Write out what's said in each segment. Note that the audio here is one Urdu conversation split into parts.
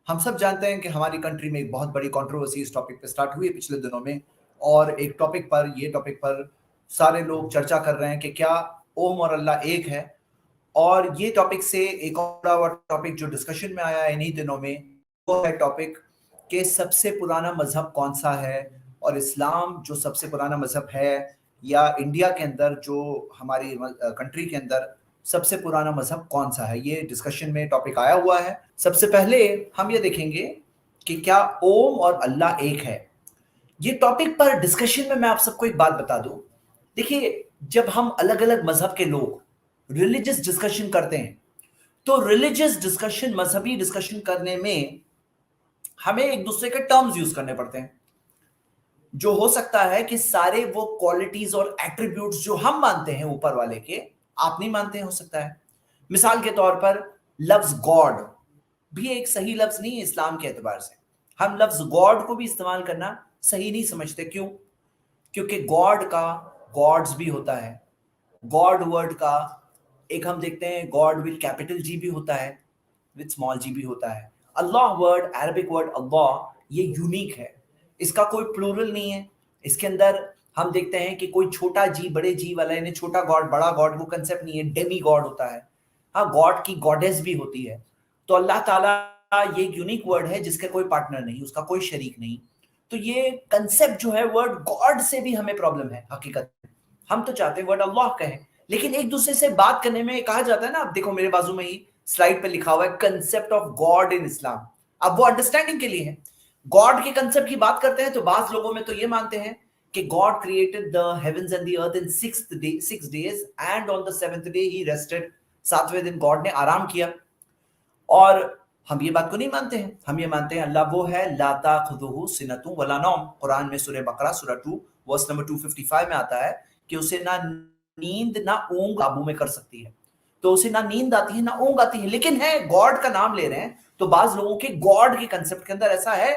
ہم سب جانتے ہیں کہ ہماری کنٹری میں ایک بہت بڑی کنٹروورسی اس ٹاپک پہ سٹارٹ ہوئی ہے پچھلے دنوں میں، اور ایک ٹاپک پر سارے لوگ چرچا کر رہے ہیں کہ کیا اوم اور اللہ ایک ہے. اور یہ ٹاپک سے ایک اور ٹاپک جو ڈسکشن میں آیا ہے انہی دنوں میں، وہ ہے ٹاپک کہ سب سے پرانا مذہب کون سا ہے، اور اسلام جو سب سے پرانا مذہب ہے، یا انڈیا کے اندر جو ہماری کنٹری کے اندر سب سے پرانا مذہب کون سا ہے. یہ ڈسکشن میں ٹاپک آیا ہوا ہے. سب سے پہلے ہم یہ دیکھیں گے کہ کیا اوم اور اللہ ایک ہے. یہ ٹاپک پر ڈسکشن میں آپ سب کو ایک بات بتا دوں. دیکھیے، جب ہم الگ الگ مذہب کے لوگ ریلیجس ڈسکشن کرتے ہیں تو ریلیجس ڈسکشن، مذہبی ڈسکشن کرنے میں ہمیں ایک دوسرے کے ٹرمز یوز کرنے پڑتے ہیں، جو ہو سکتا ہے کہ سارے وہ کوالٹیز اور ایٹریبیوٹس جو ہم مانتے ہیں اوپر والے کے، آپ نہیں مانتے ہیں. ہو سکتا ہے مثال کے طور پر لفظ گاڈ بھی ایک صحیح لفظ نہیں ہے اسلام کے اعتبار سے. ہم لفظ گاڈ کو بھی استعمال کرنا صحیح نہیں سمجھتے. کیوں؟ کیونکہ گاڈ کا گاڈز بھی ہوتا ہے. گاڈ ورڈ کا ایک ہم دیکھتے ہیں گاڈ ود کیپٹل جی بھی ہوتا ہے، ود اسمال جی بھی ہوتا ہے. اللہ ورڈ، عربک ورڈ اللہ، یہ یونیک ہے. اس کا کوئی پلورل نہیں ہے. اس کے اندر ہم دیکھتے ہیں کہ کوئی چھوٹا جی بڑے جی والا، یعنی چھوٹا گاڈ بڑا گاڈ، وہ کنسپٹ نہیں ہے. ڈیمی گاڈ ہوتا ہے. ہاں، گاڈ کی گاڈیس بھی ہوتی ہے. تو اللہ تعالیٰ یہ یونیک ورڈ ہے جس کے کوئی پارٹنر نہیں، اس کا کوئی شریک نہیں. تو یہ کنسپٹ جو ہے ورڈ گاڈ سے بھی ہمیں پرابلم ہے. حقیقت ہم تو چاہتے ہیں ورڈ اللہ کہیں، لیکن ایک دوسرے سے بات کرنے میں کہا جاتا ہے نا، اب دیکھو میرے بازو میں ہی سلائڈ پہ لکھا ہوا ہے کنسپٹ آف گاڈ ان اسلام. اب وہ انڈرسٹینڈنگ کے لیے ہے. گاڈ کے کنسپٹ کی بات کرتے ہیں تو بعض لوگوں میں تو یہ مانتے ہیں کہ God created the heavens and the earth in 6 days and on the 7th day he rested. 7ویں دن گاڈ نے آرام کیا. اور ہم یہ بات کو نہیں مانتے ہیں. ہم یہ مانتے ہیں اللہ وہ ہے لا تاخذہ سنۃ ولا نوم. قرآن میں سورہ بقرہ سورہ 2 ورس نمبر 255 میں آتا ہے کہ اسے نہ نیند نہ اونگ قابو میں کر سکتی ہے. تو اسے نہ نیند آتی ہے نہ اونگ آتی ہے، لیکن ہے گاڈ کا نام لے رہے ہیں. تو بعض لوگوں کے گاڈ کے کنسپٹ کے اندر ایسا ہے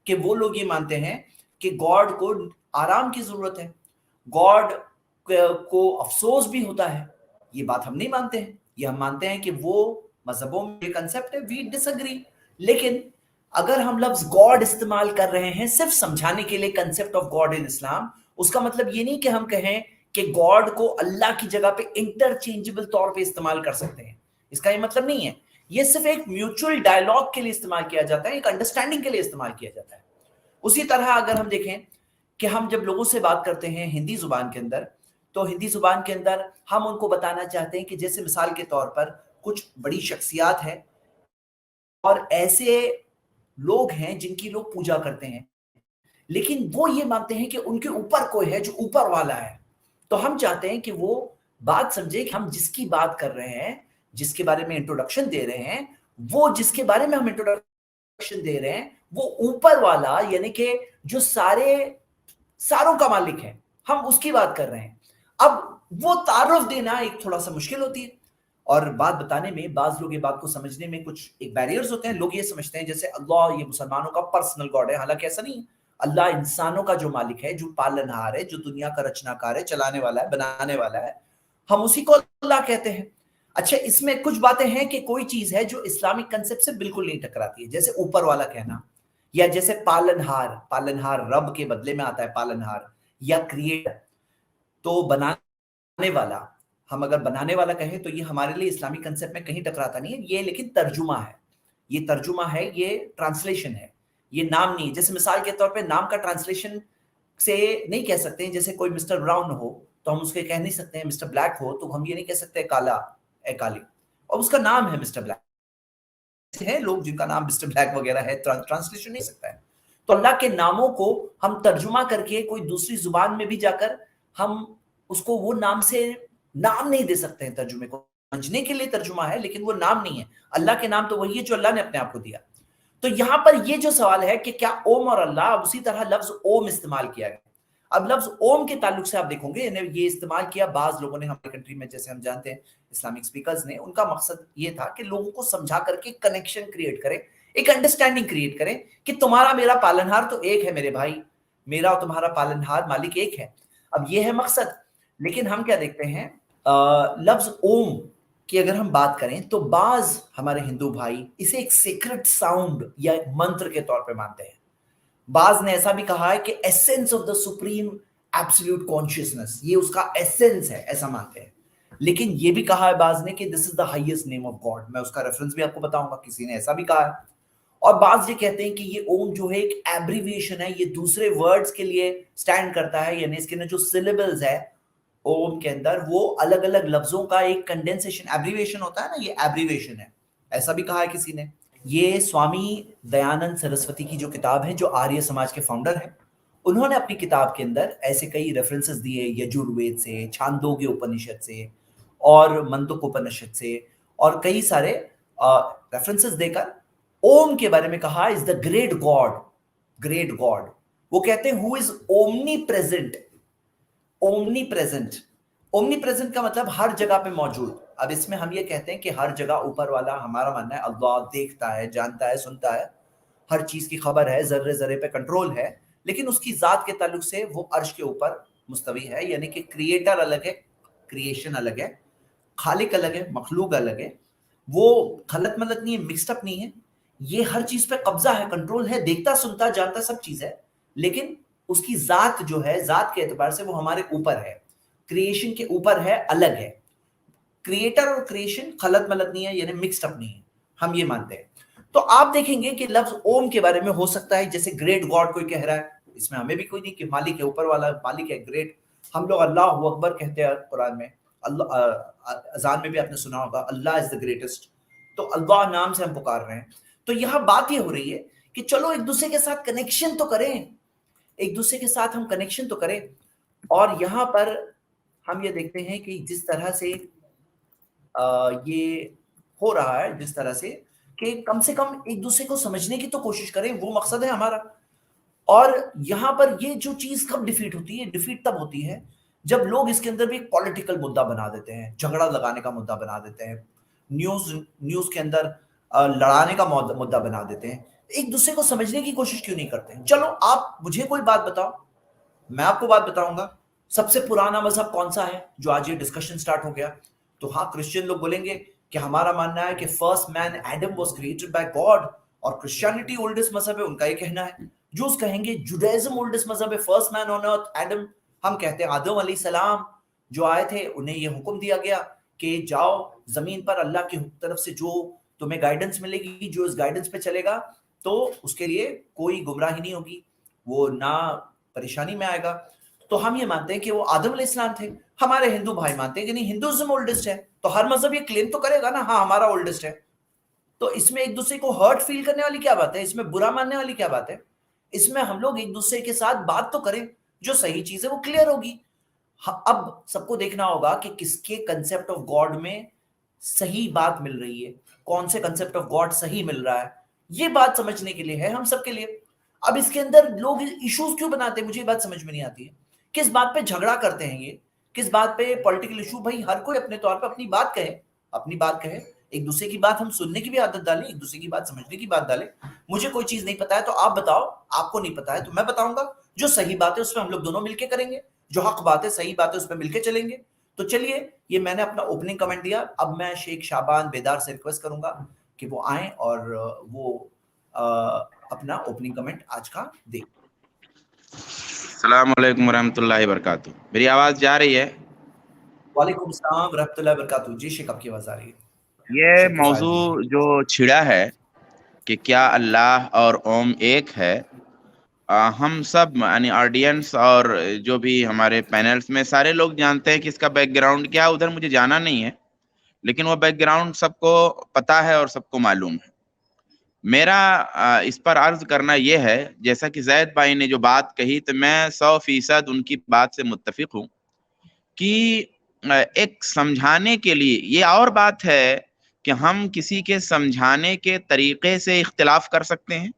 کہ وہ لوگ یہ مانتے ہیں کہ گاڈ کو آرام کی ضرورت ہے، گاڈ کو افسوس بھی ہوتا ہے. یہ بات ہم نہیں مانتے ہیں. یہ ہم مانتے ہیں کہ وہ مذہبوں میں یہ کنسپٹ ہے. وی ڈس ایگری. لیکن اگر ہم لفظ گاڈ استعمال کر رہے ہیں صرف سمجھانے کے لیے کنسپٹ آف گاڈ ان اسلام، اس کا مطلب یہ نہیں کہ ہم کہیں کہ گاڈ کو اللہ کی جگہ پہ انٹرچینجبل طور پہ استعمال کر سکتے ہیں. اس کا یہ مطلب نہیں ہے. یہ صرف ایک میوچل ڈائلاگ کے لیے استعمال کیا جاتا ہے، ایک انڈرسٹینڈنگ کے لیے استعمال کیا جاتا ہے. اسی طرح اگر ہم دیکھیں کہ ہم جب لوگوں سے بات کرتے ہیں ہندی زبان کے اندر، تو ہندی زبان کے اندر ہم ان کو بتانا چاہتے ہیں کہ جیسے مثال کے طور پر کچھ بڑی شخصیات ہیں اور ایسے لوگ ہیں جن کی لوگ پوجا کرتے ہیں، لیکن وہ یہ مانتے ہیں کہ ان کے اوپر کوئی ہے جو اوپر والا ہے. تو ہم چاہتے ہیں کہ وہ بات سمجھے کہ ہم جس کی بات کر رہے ہیں، جس کے بارے میں انٹروڈکشن دے رہے ہیں، وہ جس کے بارے میں ہم انٹروڈکشن دے رہے ہیں وہ اوپر والا، یعنی کہ جو ساروں کا مالک ہے، ہم اس کی بات کر رہے ہیں. اب وہ تعارف دینا ایک تھوڑا سا مشکل ہوتی ہے، اور بات بتانے میں بعض لوگ یہ بات کو سمجھنے میں کچھ ایک بیریئرز ہوتے ہیں. لوگ یہ سمجھتے ہیں جیسے اللہ یہ مسلمانوں کا پرسنل گاڈ ہے، حالانکہ ایسا نہیں. اللہ انسانوں کا جو مالک ہے، جو پالنہار ہے، جو دنیا کا رچنا کار ہے، چلانے والا ہے، بنانے والا ہے، ہم اسی کو اللہ کہتے ہیں. اچھا، اس میں کچھ باتیں ہیں کہ کوئی چیز ہے جو اسلامک کنسپٹ سے بالکل نہیں ٹکراتی ہے، جیسے اوپر والا کہنا، یا جیسے پالنہار رب کے بدلے میں آتا ہے پالنہار، یا کریٹر تو بنانے والا. ہم اگر بنانے والا کہیں تو یہ ہمارے لیے اسلامی کنسپٹ میں کہیں ٹکراتا نہیں ہے. یہ لیکن ترجمہ ہے، یہ ترجمہ ہے، یہ ٹرانسلیشن ہے، یہ نام نہیں. جیسے مثال کے طور پہ نام کا ٹرانسلیشن سے نہیں کہہ سکتے ہیں. جیسے کوئی مسٹر براؤن ہو تو ہم اس کے کہہ نہیں سکتے ہیں مسٹر بلیک ہو تو ہم یہ نہیں کہہ سکتے کالا اے کالی، اور اس کا نام ہے مسٹر بلیک. ہیں لوگ جن کا نام مسٹر بلیک وغیرہ ہے، ٹرانسلیشن نہیں سکتا ہے. تو اللہ کے ناموں کو ہم ترجمہ کر کے کوئی دوسری زبان میں بھی جا کر ہم اس کو وہ نام سے نام نہیں دے سکتے ہیں. ترجمے کو سمجھنے کے لیے ترجمہ ہے، لیکن وہ نام نہیں ہے. اللہ کے نام تو وہی ہے جو اللہ نے اپنے آپ کو دیا. تو یہاں پر یہ جو سوال ہے کہ کیا اوم اور اللہ، اسی طرح لفظ اوم استعمال کیا گیا. اب لفظ اوم کے تعلق سے آپ دیکھو گے یہ استعمال کیا بعض لوگوں نے ہماری کنٹری میں، جیسے ہم جانتے ہیں اسلامک سپیکرز نے. ان کا مقصد یہ تھا کہ لوگوں کو سمجھا کر کے کنیکشن کریٹ کرے، ایک انڈرسٹینڈنگ کریٹ کرے کہ تمہارا میرا پالنہار تو ایک ہے میرے بھائی، میرا اور تمہارا پالنہار مالک ایک ہے. اب یہ ہے مقصد. لیکن ہم کیا دیکھتے ہیں لفظ اوم کہ اگر ہم بات کریں تو بعض ہمارے ہندو بھائی اسے ایک سیکرٹ ساؤنڈ یا منتر کے طور پہ مانتے ہیں. بعض نے ایسا بھی کہا ہے کہ essence of the supreme absolute consciousness, یہ اس کا ایسنس ہے، ایسا مانتے ہیں. لیکن یہ بھی کہا ہے بعض نے کہ this is the highest name of God. میں اس کا ریفرنس بھی آپ کو بتاؤں گا، کسی نے ایسا بھی کہا ہے. اور بعض یہ کہتے ہیں کہ یہ اوم جو ہے ایک ایبریویشن ہے، یہ دوسرے ورڈز کے لیے سٹینڈ کرتا ہے، یعنی اس کے اندر جو سلیبلز ہے اوم کے اندر وہ الگ الگ لفظوں کا ایک کنڈینسیشن، ایبریویشن ہوتا ہے نا، یہ ایبریویشن ہے. ایسا بھی کہا ہے کسی نے. یہ سوامی دیانند سرسوتی کی جو کتاب ہے، جو آریہ سماج کے فاؤنڈر ہیں، انہوں نے اپنی کتاب کے اندر ایسے کئی ریفرنسز دیے یجوروید سے، چھاندوگیہ اپنشد سے اور منتوک اپنشد سے، اور کئی سارے ریفرنسز دے کر اوم کے بارے میں کہا is the great God. Great God وہ کہتے ہیں who is omnipresent. Omnipresent, omnipresent کا مطلب ہر جگہ پہ موجود. اب اس میں ہم یہ کہتے ہیں کہ ہر جگہ اوپر والا، ہمارا ماننا ہے اللہ دیکھتا ہے، جانتا ہے، سنتا ہے، ہر چیز کی خبر ہے، ذرے ذرے پہ کنٹرول ہے. لیکن اس کی ذات کے تعلق سے وہ عرش کے اوپر مستوی ہے، یعنی کہ کریٹر الگ ہے، کریشن الگ ہے، خالق الگ ہے، مخلوق الگ ہے. وہ خلط ملط نہیں ہے، مکسڈ اپ نہیں ہے. یہ ہر چیز پہ قبضہ ہے، کنٹرول ہے، دیکھتا، سنتا، جانتا سب چیز ہے. لیکن اس کی ذات جو ہے، ذات کے اعتبار سے وہ ہمارے اوپر ہے، کریشن کے اوپر ہے، الگ ہے. کریٹر اور کریشن خلط ملط نہیں ہے، یعنی مکسڈ اپ نہیں ہے، ہم یہ مانتے ہیں. تو آپ دیکھیں گے کہ لفظ اوم کے بارے میں ہو سکتا ہے جیسے گریٹ گاڈ کوئی کہہ رہا ہے، اس میں ہمیں بھی کوئی نہیں کہ مالک ہے، اوپر والا مالک ہے، گریٹ. ہم لوگ اللہ اکبر کہتے ہیں قرآن میں، اللہ اذان میں بھی آپ نے سنا ہوگا اللہ از دا گریٹسٹ. تو اللہ نام سے ہم پکار رہے ہیں. تو یہاں بات یہ ہو رہی ہے کہ چلو ایک دوسرے کے ساتھ کنیکشن تو کریں، ایک دوسرے کے ساتھ ہم کنیکشن تو کریں. اور یہاں پر ہم یہ دیکھتے ہیں کہ جس طرح سے یہ ہو رہا ہے، جس طرح سے کہ کم سے کم ایک دوسرے کو سمجھنے کی تو کوشش کریں، وہ مقصد ہے ہمارا. اور یہاں پر یہ جو چیز کب ڈیفیٹ ہوتی ہے، ڈیفیٹ تب ہوتی ہے جب لوگ اس کے اندر بھی ایک پولیٹیکل مدعا بنا دیتے ہیں، جھگڑا لگانے کا مدعا بنا دیتے ہیں، نیوز کے اندر لڑانے کا مدعا بنا دیتے ہیں. ایک دوسرے کو سمجھنے کی کوشش کیوں نہیں کرتے ہیں؟ چلو آپ مجھے کوئی بات بتاؤ، میں آپ کو بات بتاؤں گا. سب سے پرانا مذہب کون سا ہے جو آج یہ ڈسکشن سٹارٹ ہو گیا؟ تو ہاں کرسچین لوگ بولیں گے کہ ہمارا ماننا ہے کہ first man Adam was created by God, اور کرسچینٹی اولڈسٹ مذہب ہے، ان کا یہ کہنا ہے. جوز کہیں گے جوڈائزم اولڈسٹ مذہب ہے، فرسٹ مین آن ارتھ ایڈم. ہم کہتے ہیں آدم علیہ السلام جو آئے تھے انہیں یہ حکم دیا گیا کہ جاؤ زمین پر، اللہ کی طرف سے جو تمہیں گائیڈنس ملے گی، جو اس گائیڈنس پہ چلے گا تو اس کے لیے کوئی گمراہی نہیں ہوگی، وہ نہ پریشانی میں آئے گا. تو ہم یہ مانتے ہیں کہ وہ آدم علیہ السلام تھے. ہمارے ہندو بھائی مانتے ہیں کہ نہیں، ہندوازم اولڈسٹ ہے. تو ہر مذہب یہ کلیم تو کرے گا نا، ہاں ہمارا اولڈسٹ ہے. تو اس میں ایک دوسرے کو ہرٹ فیل کرنے والی کیا بات ہے؟ اس میں برا ماننے والی کیا بات ہے؟ اس میں ہم لوگ ایک دوسرے کے ساتھ بات تو کریں، جو صحیح چیز ہے وہ کلیئر ہوگی. اب سب کو دیکھنا ہوگا کہ کس کے کنسپٹ آف گاڈ میں صحیح بات مل رہی ہے، کون سے کنسپٹ آف گاڈ صحیح مل رہا ہے. یہ بات سمجھنے کے لیے ہے ہم سب کے لیے. اب اس کے اندر لوگ ایشوز کیوں بناتے ہیں، مجھے یہ بات سمجھ میں نہیں آتی ہے. کس بات پہ جھگڑا کرتے ہیں یہ، کس بات پہ پولیٹیکل ایشو؟ بھائی ہر کوئی اپنے طور پہ اپنی بات کہے، اپنی بات کہے. ایک دوسرے کی بات ہم سننے کی بھی عادت ڈالیں، ایک دوسرے کی بات سمجھنے کی بات ڈالیں. مجھے کوئی چیز نہیں پتا ہے تو آپ بتاؤ، آپ کو نہیں پتا ہے تو میں بتاؤں گا. جو صحیح بات ہے اس میں ہم لوگ دونوں مل کے کریں گے، جو حق بات ہے، صحیح بات ہے، اس پہ مل کے چلیں گے. تو چلیے، یہ میں نے اپنا اوپننگ کمنٹ دیا. اب میں شیخ شعبان بیدار سے ریکویسٹ کروں گا کہ وہ آئیں اور وہ اپنا اوپننگ کمنٹ آج کا دیں. السلام علیکم ورحمۃ اللہ وبرکاتہ. میری آواز جا رہی ہے؟ وعلیکم السلام ورحمۃ اللہ وبرکاتہ. جی شیخ، آپ کی آواز آ رہی ہے. یہ موضوع جو چھڑا ہے کہ کیا اللہ اور اوم ایک ہے، ہم سب یعنی آڈینس اور جو بھی ہمارے پینلز میں سارے لوگ جانتے ہیں کہ اس کا بیک گراؤنڈ کیا ہے. ادھر مجھے جانا نہیں ہے، لیکن وہ بیک گراؤنڈ سب کو پتا ہے اور سب کو معلوم ہے. میرا اس پر عرض کرنا یہ ہے، جیسا کہ زید بھائی نے جو بات کہی تو میں 100% ان کی بات سے متفق ہوں کہ ایک سمجھانے کے لیے، یہ اور بات ہے کہ ہم کسی کے سمجھانے کے طریقے سے اختلاف کر سکتے ہیں.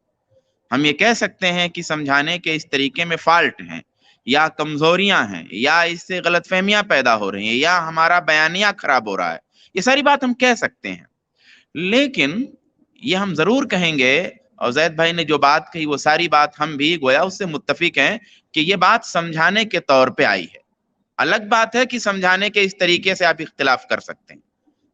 ہم یہ کہہ سکتے ہیں کہ سمجھانے کے اس طریقے میں فالٹ ہیں یا کمزوریاں ہیں یا اس سے غلط فہمیاں پیدا ہو رہی ہیں یا ہمارا بیانیہ خراب ہو رہا ہے. یہ ساری بات ہم کہہ سکتے ہیں، لیکن یہ ہم ضرور کہیں گے، اور زید بھائی نے جو بات کہی وہ ساری بات ہم بھی گویا اس سے متفق ہیں کہ یہ بات سمجھانے کے طور پہ آئی ہے. الگ بات ہے کہ سمجھانے کے اس طریقے سے آپ اختلاف کر سکتے ہیں.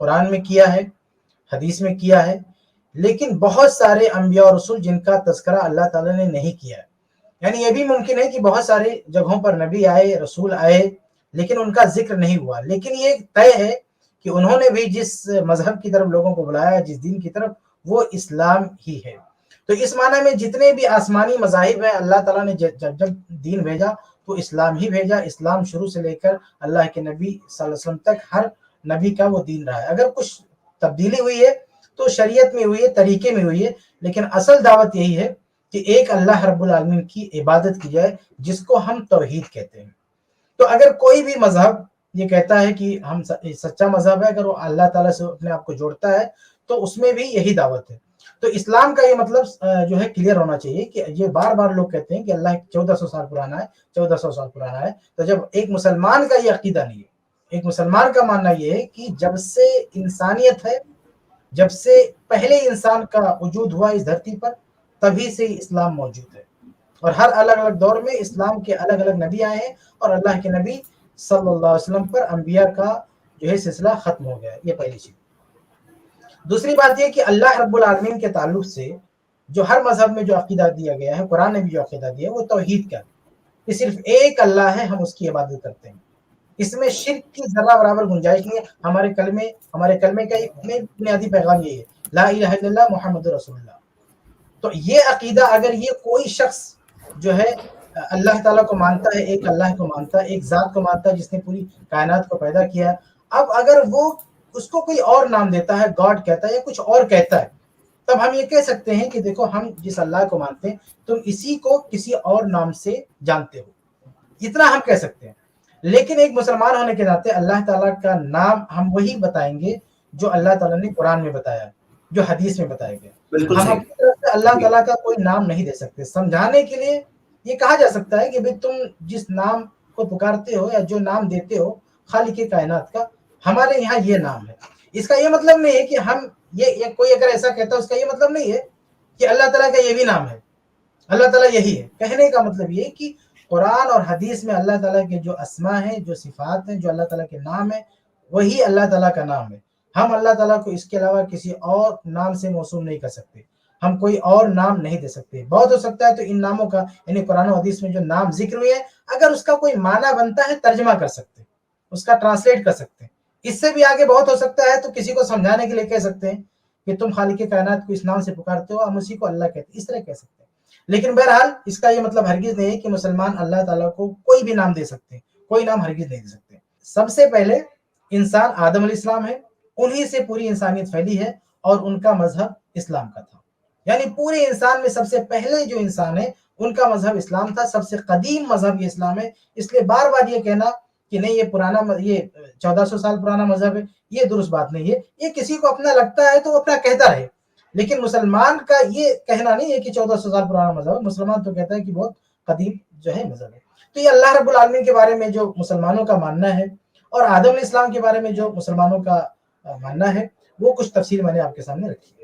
قرآن میں کیا ہے، حدیث میں کیا ہے، لیکن بہت سارے انبیاء اور رسول جن کا تذکرہ اللہ تعالیٰ نے نہیں کیا ہے. یعنی یہ بھی ممکن ہے کہ بہت سارے جگہوں پر نبی آئے، رسول آئے، لیکن ان کا ذکر نہیں ہوا. لیکن یہ طے ہے کہ انہوں نے بھی جس مذہب کی طرف لوگوں کو بلایا، جس دین کی طرف، وہ اسلام ہی ہے. تو اس معنی میں جتنے بھی آسمانی مذاہب ہیں، اللہ تعالیٰ نے جب دین بھیجا تو اسلام ہی بھیجا. اسلام شروع سے لے کر اللہ کے نبی صلی اللہ علیہ وسلم تک ہر نبی کا وہ دین رہا ہے. اگر کچھ تبدیلی ہوئی ہے تو شریعت میں ہوئی ہے، طریقے میں ہوئی ہے، لیکن اصل دعوت یہی ہے کہ ایک اللہ رب العالمین کی عبادت کی جائے، جس کو ہم توحید کہتے ہیں. تو اگر کوئی بھی مذہب یہ کہتا ہے کہ ہم سچا مذہب ہے، اگر وہ اللہ تعالیٰ سے اپنے آپ کو جوڑتا ہے تو اس میں بھی یہی دعوت ہے. تو اسلام کا یہ مطلب جو ہے کلیئر ہونا چاہیے کہ یہ بار بار لوگ کہتے ہیں کہ اللہ 1400 سال پرانا ہے، 1400 سال پرانا ہے. تو جب ایک مسلمان کا یہ عقیدہ نہیں ہے، ایک مسلمان کا ماننا یہ ہے کہ جب سے انسانیت ہے، جب سے پہلے انسان کا وجود ہوا اس دھرتی پر، تبھی سے اسلام موجود ہے. اور ہر الگ الگ دور میں اسلام کے الگ الگ نبی آئے ہیں، اور اللہ کے نبی صلی اللہ علیہ وسلم پر انبیاء کا جو ہے سلسلہ ختم ہو گیا. یہ پہلی چیز. دوسری بات یہ کہ اللہ رب العالمین کے تعلق سے جو ہر مذہب میں جو عقیدہ دیا گیا ہے، قرآن نے بھی جو عقیدہ دیا ہے، وہ توحید کا ہے کہ صرف ایک اللہ ہے، ہم اس کی عبادت کرتے ہیں. اس میں شرک کی ذرہ برابر گنجائش نہیں ہے. ہمارے کلمے کا بنیادی پیغام یہ ہے، لا الہ الا اللہ محمد رسول اللہ. تو یہ عقیدہ اگر یہ کوئی شخص جو ہے اللہ تعالیٰ کو مانتا ہے، ایک اللہ کو مانتا ہے، ایک ذات کو مانتا ہے جس نے پوری کائنات کو پیدا کیا ہے، اب اگر وہ اس کو کوئی اور نام دیتا ہے، گاڈ کہتا ہے یا کچھ اور کہتا ہے، تب ہم یہ کہہ سکتے ہیں کہ دیکھو ہم جس اللہ کو مانتے ہیں تم اسی کو کسی اور نام سے جانتے ہو. اتنا ہم کہہ سکتے ہیں. لیکن ایک مسلمان ہونے کے ناطے اللہ تعالیٰ کا نام ہم وہی بتائیں گے جو اللہ تعالیٰ نے قرآن میں بتایا، جو حدیث میں بتایا گیا. ہم اپنی طرف سے اللہ تعالیٰ کا کوئی نام نہیں دے سکتے. سمجھانے کے لیے یہ کہا جا سکتا ہے کہ بھئی تم جس نام کو پکارتے ہو یا جو نام دیتے ہو خالق کائنات کا، ہمارے یہاں یہ نام ہے. اس کا یہ مطلب نہیں ہے کہ ہم یہ کوئی اگر ایسا کہتا ہے، اس کا یہ مطلب نہیں ہے کہ اللہ تعالیٰ کا یہ بھی نام ہے، اللہ تعالیٰ یہی ہے. کہنے کا مطلب یہ کہ قرآن اور حدیث میں اللہ تعالیٰ کے جو اسماء ہیں، جو صفات ہیں، جو اللہ تعالیٰ کے نام ہیں، وہی اللہ تعالیٰ کا نام ہے. ہم اللہ تعالیٰ کو اس کے علاوہ کسی اور نام سے موصوف نہیں کر سکتے. ہم کوئی اور نام نہیں دے سکتے. بہت ہو سکتا ہے تو ان ناموں کا، یعنی قرآن و حدیث میں جو نام ذکر ہوئے ہیں، اگر اس کا کوئی معنی بنتا ہے ترجمہ کر سکتے، اس کا ٹرانسلیٹ کر سکتے ہیں. اس سے بھی آگے بہت ہو سکتا ہے تو کسی کو سمجھانے کے لیے کہہ سکتے ہیں کہ تم خالق کائنات کو اس نام سے پکارتے ہو، ہم اسی کو اللہ کہتے ہیں. اس طرح کہہ سکتے ہیں. لیکن بہرحال اس کا یہ مطلب ہرگز نہیں ہے کہ مسلمان اللہ تعالیٰ کو کوئی بھی نام دے سکتے ہیں. کوئی نام ہرگز نہیں دے سکتے. سب سے پہلے انسان آدم علیہ السلام ہے، انہی سے پوری انسانیت پھیلی ہے، اور ان کا مذہب اسلام کا تھا. یعنی پورے انسان میں سب سے پہلے جو انسان ہے ان کا مذہب اسلام تھا. سب سے قدیم مذہب یہ اسلام ہے. اس لیے بار بار یہ کہنا کہ نہیں یہ پرانا، یہ 1400 سال پرانا مذہب ہے، یہ درست بات نہیں ہے. یہ کسی کو اپنا لگتا ہے تو وہ اپنا کہتا رہے، لیکن مسلمان کا یہ کہنا نہیں ہے کہ 1400 سال پرانا مذہب ہے. مسلمان تو کہتا ہے کہ بہت قدیم جو ہے مذہب ہے. تو یہ اللہ رب العالمین کے بارے میں جو مسلمانوں کا ماننا ہے، اور آدم علیہ السلام کے بارے میں جو مسلمانوں کا ماننا ہے، وہ کچھ تفصیل میں نے آپ کے سامنے رکھی ہے.